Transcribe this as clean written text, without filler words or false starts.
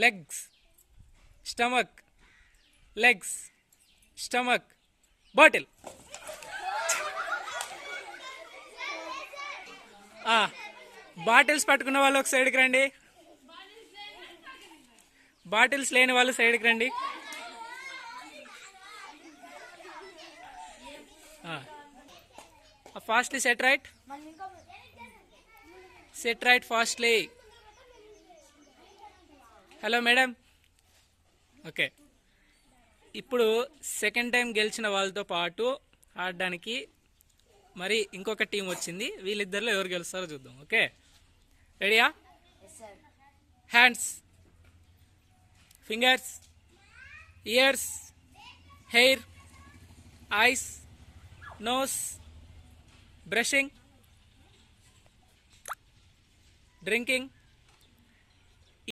Legs, stomach, legs, stomach, bottle. Bottles పట్టుకున్న వాళ్ళు ఒక సైడ్కి రండి. బాటిల్స్ లేని వాళ్ళు సైడ్కి రండి. Fastly set right, set right fastly. Hello madam. Okay, ఇప్పుడు సెకండ్ టైం గెలిచిన వాళ్ళతో పాటు ఆడడానికి మరి ఇంకొక టీం వచ్చింది. వీళ్ళిద్దరిలో ఎవరు గెలుస్తారో చూద్దాం. ఓకే, రెడీయా? Hands, fingers, ears, hair, eyes, nose, brushing, drinking,